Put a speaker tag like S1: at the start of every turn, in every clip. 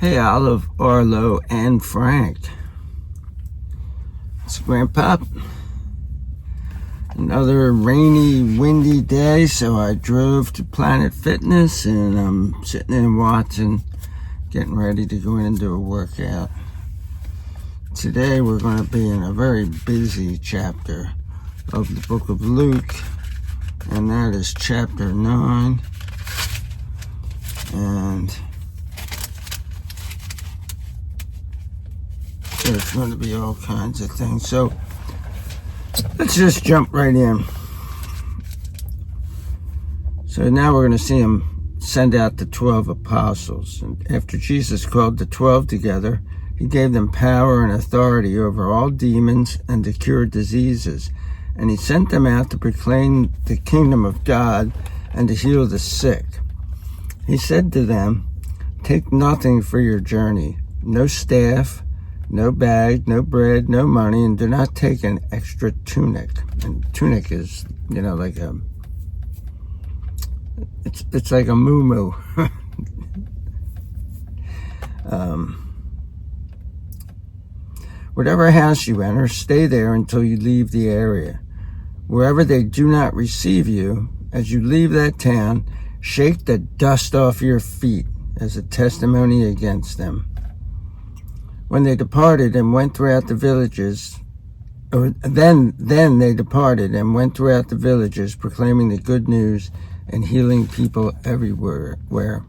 S1: Hey, Olive, Arlo, and Frank. It's Grandpa. Another rainy, windy day, so I drove to Planet Fitness, and I'm sitting in watching, getting ready to go in and do a workout. Today we're going to be in a very busy chapter of the book of Luke, and that is chapter 9. And there's going to be all kinds of things. So let's just jump right in. So now we're going to see him send out the 12 apostles. And after Jesus called the 12 together, he gave them power and authority over all demons and to cure diseases. And he sent them out to proclaim the kingdom of God and to heal the sick. He said to them, "Take nothing for your journey, no staff, no bag, no bread, no money, and do not take an extra tunic." And tunic is, like it's like a muumuu. Whatever house you enter, stay there until you leave the area. Wherever they do not receive you, as you leave that town, shake the dust off your feet as a testimony against them. When they departed and went throughout the villages, then they departed and went throughout the villages, proclaiming the good news and healing people everywhere.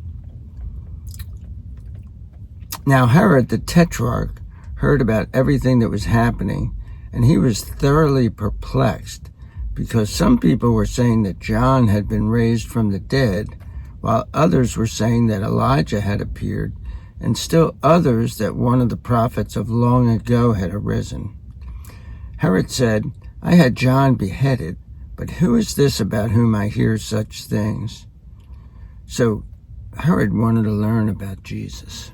S1: Now Herod the Tetrarch heard about everything that was happening, and he was thoroughly perplexed, because some people were saying that John had been raised from the dead, while others were saying that Elijah had appeared, and still others that one of the prophets of long ago had arisen. Herod said, "I had John beheaded, but who is this about whom I hear such things?" So Herod wanted to learn about Jesus.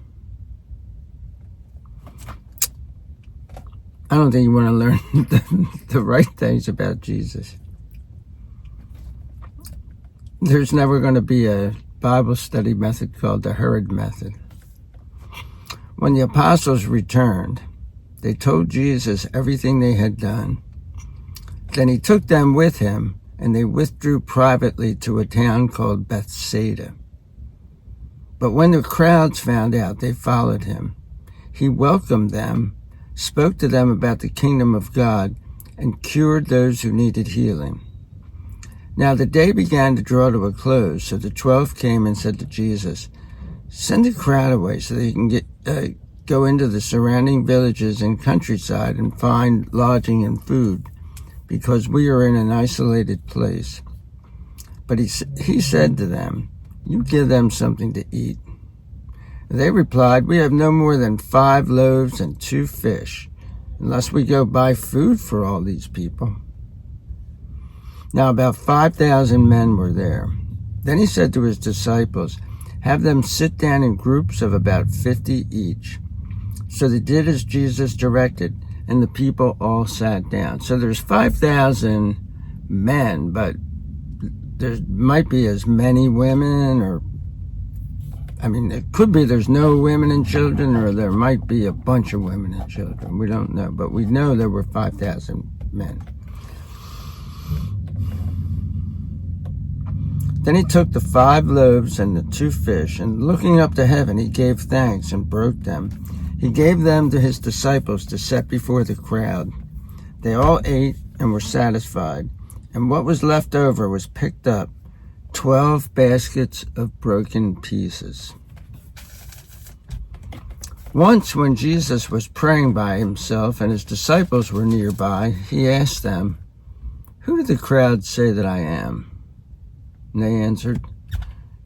S1: I don't think you want to learn the right things about Jesus. There's never going to be a Bible study method called the Herod method. When the apostles returned, they told Jesus everything they had done. Then he took them with him, and they withdrew privately to a town called Bethsaida. But when the crowds found out, they followed him. He welcomed them, spoke to them about the kingdom of God, and cured those who needed healing. Now the day began to draw to a close, so the 12 came and said to Jesus, "Send the crowd away so they can go into the surrounding villages and countryside and find lodging and food, because we are in an isolated place." But he said to them, "You give them something to eat." They replied, "We have no more than 5 loaves and 2 fish, unless we go buy food for all these people." Now about 5,000 men were there. Then he said to his disciples, "Have them sit down in groups of about 50 each." So they did as Jesus directed, and the people all sat down. So there's 5,000 men, but there might be as many women, it could be there's no women and children, or there might be a bunch of women and children. We don't know, but we know there were 5,000 men. Then he took the 5 loaves and the 2 fish, and looking up to heaven, he gave thanks and broke them. He gave them to his disciples to set before the crowd. They all ate and were satisfied, and what was left over was picked up, 12 baskets of broken pieces. Once when Jesus was praying by himself and his disciples were nearby, he asked them, "Who do the crowd say that I am?" And they answered,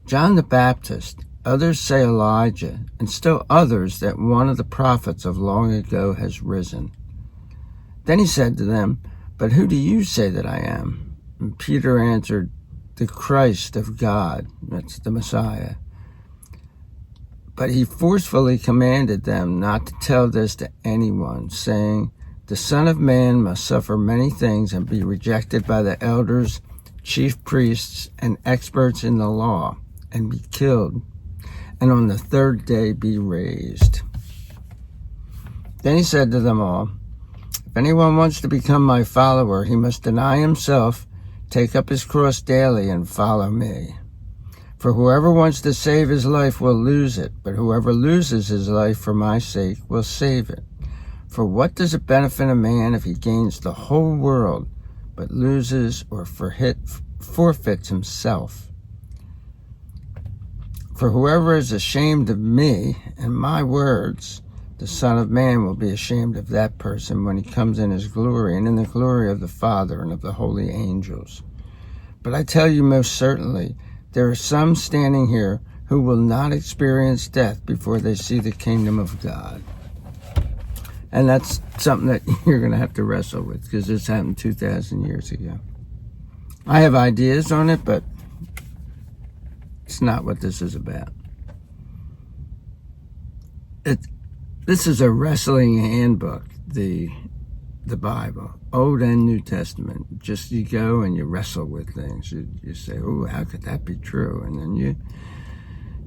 S1: "John the Baptist. Others say Elijah, and still others that one of the prophets of long ago has risen." Then he said to them, "But who do you say that I am?" And Peter answered, "The Christ of God." That's the Messiah. But he forcefully commanded them not to tell this to anyone, saying, "The Son of Man must suffer many things and be rejected by the elders, chief priests, and experts in the law, and be killed, and on the third day be raised." Then he said to them all, "If anyone wants to become my follower, he must deny himself, take up his cross daily, and follow me. For whoever wants to save his life will lose it, but whoever loses his life for my sake will save it. For what does it benefit a man if he gains the whole world, but loses or forfeits himself? For whoever is ashamed of me and my words, the Son of Man will be ashamed of that person when he comes in his glory and in the glory of the Father and of the holy angels. But I tell you most certainly, there are some standing here who will not experience death before they see the kingdom of God." And that's something that you're going to have to wrestle with, because this happened 2,000 years ago. I have ideas on it, but it's not what this is about. This is a wrestling handbook, the Bible, Old and New Testament. Just you go and you wrestle with things. You say, "Oh, how could that be true?" And then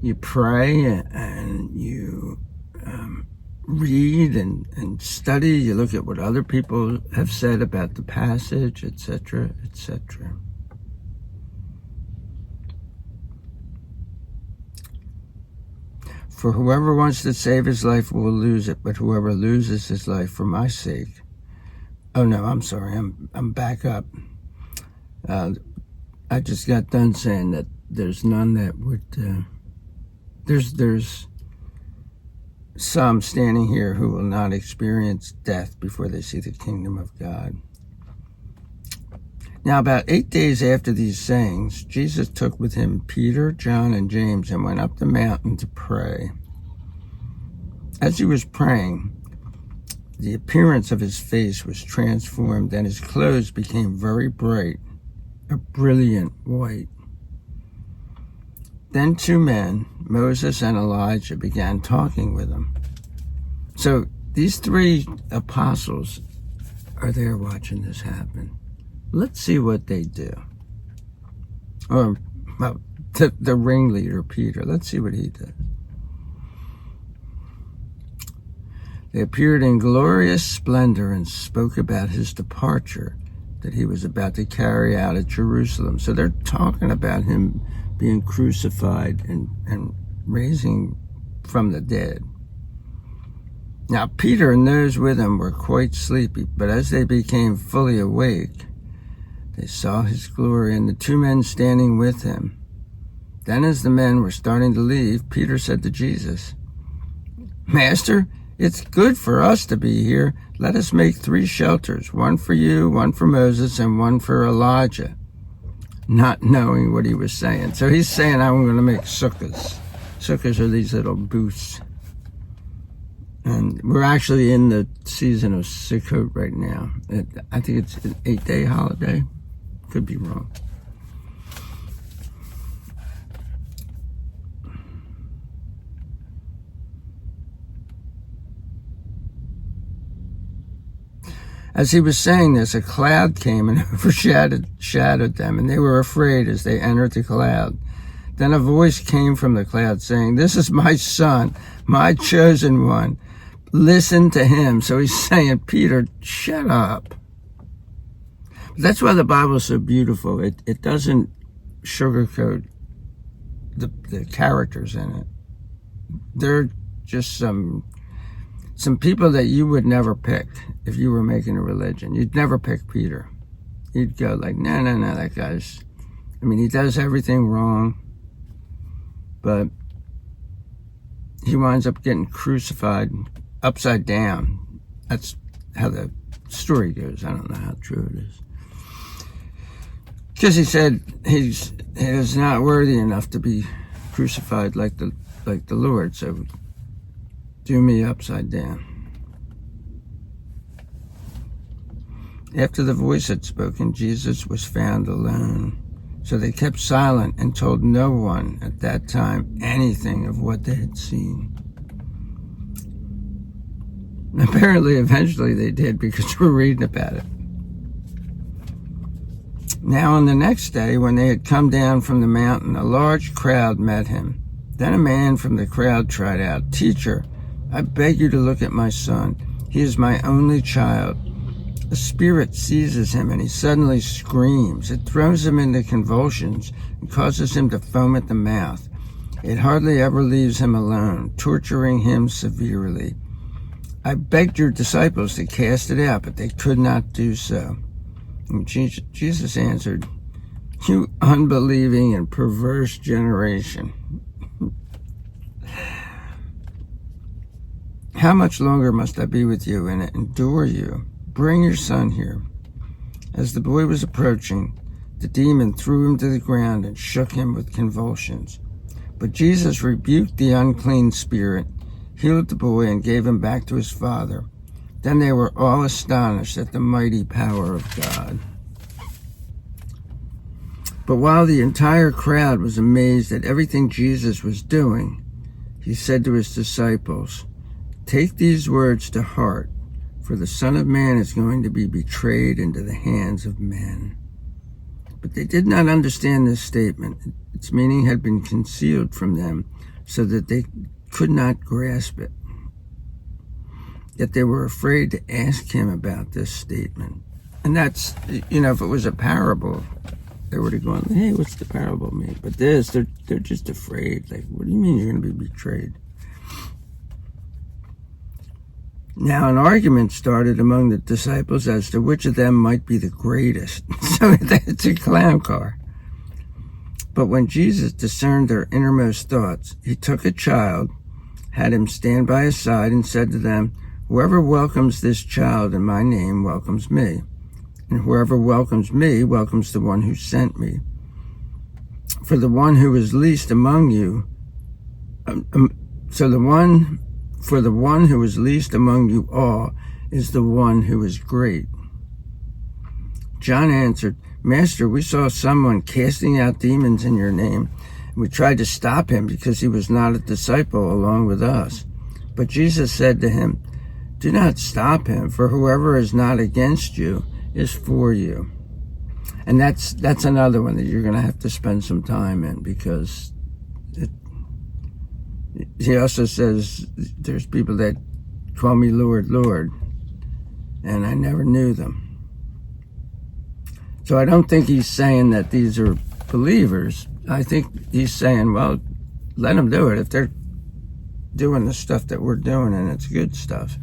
S1: you pray and you read and study. You look at what other people have said about the passage, etc., etc. For whoever wants to save his life will lose it, but whoever loses his life for my sake. Oh no, I'm sorry. I'm back up. I just got done saying that there's none that would. There's some standing here who will not experience death before they see the kingdom of God. Now, about 8 days after these sayings, Jesus took with him Peter, John, and James and went up the mountain to pray. As he was praying, the appearance of his face was transformed, and his clothes became very bright, a brilliant white. Then 2 men, Moses and Elijah, began talking with him. So these 3 apostles are there watching this happen. Let's see what they do. Or, well, the ringleader, Peter, let's see what he did. They appeared in glorious splendor and spoke about his departure that he was about to carry out at Jerusalem. So they're talking about him being crucified and raising from the dead. Now, Peter and those with him were quite sleepy, but as they became fully awake, they saw his glory and the 2 men standing with him. Then as the men were starting to leave, Peter said to Jesus, "Master, it's good for us to be here. Let us make 3 shelters, one for you, one for Moses, and one for Elijah," not knowing what he was saying. So he's saying, "I'm going to make sukkahs." Sukkahs are these little booths. And we're actually in the season of Sukkot right now. I think it's an 8-day holiday. Could be wrong. As he was saying this, a cloud came and overshadowed them, and they were afraid as they entered the cloud. Then a voice came from the cloud saying, "This is my son, my chosen one. Listen to him." So he's saying, "Peter, shut up." That's why the Bible is so beautiful. It doesn't sugarcoat the characters in it. They're just some people that you would never pick if you were making a religion. You'd never pick Peter. You'd go like, no, that guy's, he does everything wrong, but he winds up getting crucified upside down. That's how the story goes. I don't know how true it is. Because he said he is not worthy enough to be crucified like the Lord, so do me upside down. After the voice had spoken, Jesus was found alone. So they kept silent and told no one at that time anything of what they had seen. Apparently, eventually they did, because we're reading about it. Now on the next day, when they had come down from the mountain, a large crowd met him, Then a man from the crowd cried out, "Teacher, I beg you to look at my son. He is my only child." A spirit seizes him and he suddenly screams. It throws him into convulsions and causes him to foam at the mouth. It hardly ever leaves him alone, torturing him severely. I begged your disciples to cast it out, but they could not do so. And Jesus answered, "You unbelieving and perverse generation. How much longer must I be with you and endure you? Bring your son here." As the boy was approaching, the demon threw him to the ground and shook him with convulsions. But Jesus rebuked the unclean spirit, healed the boy, and gave him back to his father. Then they were all astonished at the mighty power of God. But while the entire crowd was amazed at everything Jesus was doing, he said to his disciples, "Take these words to heart, for the Son of Man is going to be betrayed into the hands of men." But they did not understand this statement. Its meaning had been concealed from them so that they could not grasp it. Yet they were afraid to ask him about this statement. And that's, if it was a parable, they would have gone, "Hey, what's the parable mean?" But this, they're just afraid. Like, what do you mean you're going to be betrayed? Now an argument started among the disciples as to which of them might be the greatest. So it's a clown car. But when Jesus discerned their innermost thoughts, he took a child, had him stand by his side, and said to them, "Whoever welcomes this child in my name welcomes me. And whoever welcomes me welcomes the one who sent me. For the one who is least among you, For the one who is least among you all is the one who is great." John answered, "Master, we saw someone casting out demons in your name, and we tried to stop him because he was not a disciple along with us." But Jesus said to him, "Do not stop him, for whoever is not against you is for you." And that's another one that you're going to have to spend some time in, because he also says there's people that call me Lord, Lord, and I never knew them. So I don't think he's saying that these are believers. I think he's saying, well, let them do it if they're doing the stuff that we're doing, and it's good stuff.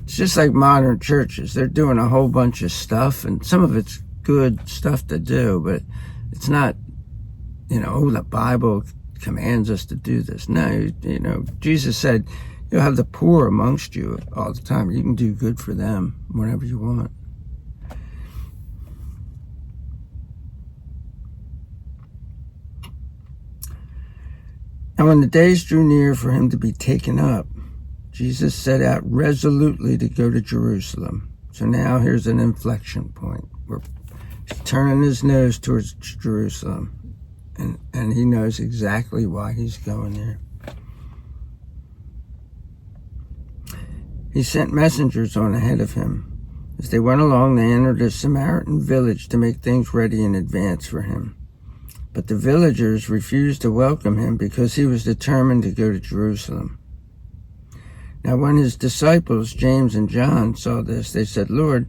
S1: It's just like modern churches. They're doing a whole bunch of stuff, and some of it's good stuff to do, but it's not, the Bible commands us to do this. No, Jesus said, you'll have the poor amongst you all the time. You can do good for them whenever you want. And when the days drew near for him to be taken up, Jesus set out resolutely to go to Jerusalem. So now here's an inflection point. We're turning his nose towards Jerusalem. And he knows exactly why he's going there. He sent messengers on ahead of him. As they went along, they entered a Samaritan village to make things ready in advance for him. But the villagers refused to welcome him because he was determined to go to Jerusalem. Now when his disciples, James and John, saw this, they said, "Lord,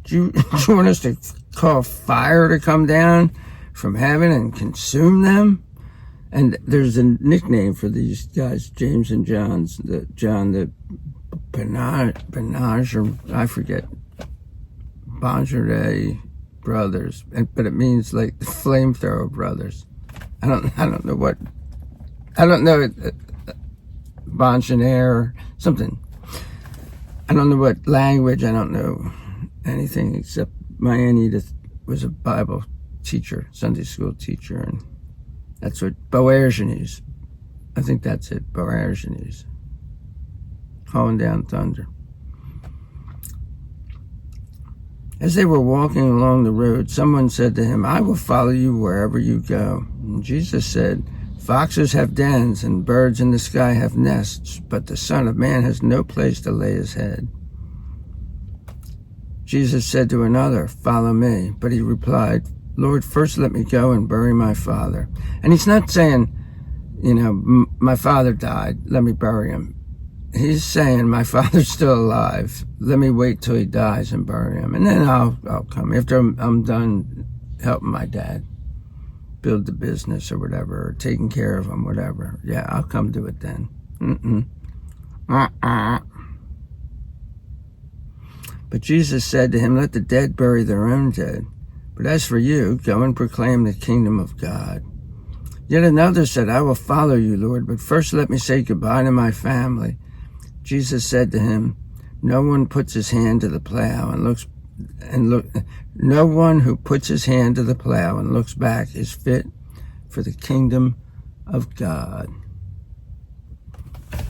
S1: do you want us to call fire to come down from heaven and consume them?" And there's a nickname for these guys, James and John, the Benage, or I forget, Bonjure brothers, but it means like the flamethrower brothers. I don't know Bonjonaire or something. I don't know what language. I don't know anything except my Aunt Edith was a Bible teacher, Sunday school teacher, and that's what Boanerges. I think that's it, Boanerges. Calling down thunder. As they were walking along the road, someone said to him, "I will follow you wherever you go." And Jesus said, "Foxes have dens and birds in the sky have nests, but the Son of Man has no place to lay his head." Jesus said to another, "Follow me." But he replied, "Lord, first let me go and bury my father." And he's not saying, my father died, let me bury him. He's saying, my father's still alive, let me wait till he dies and bury him, and then I'll come after I'm done helping my dad build the business or whatever, or taking care of him, whatever. Yeah, I'll come do it then. But Jesus said to him, let the dead bury their own dead. But as for you, go and proclaim the kingdom of God. Yet another said, I will follow you, Lord, but first let me say goodbye to my family. Jesus said to him, no one puts his hand to the plow no one who puts his hand to the plow and looks back is fit for the kingdom of God.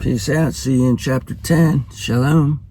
S1: Peace out. See you in chapter 10. Shalom.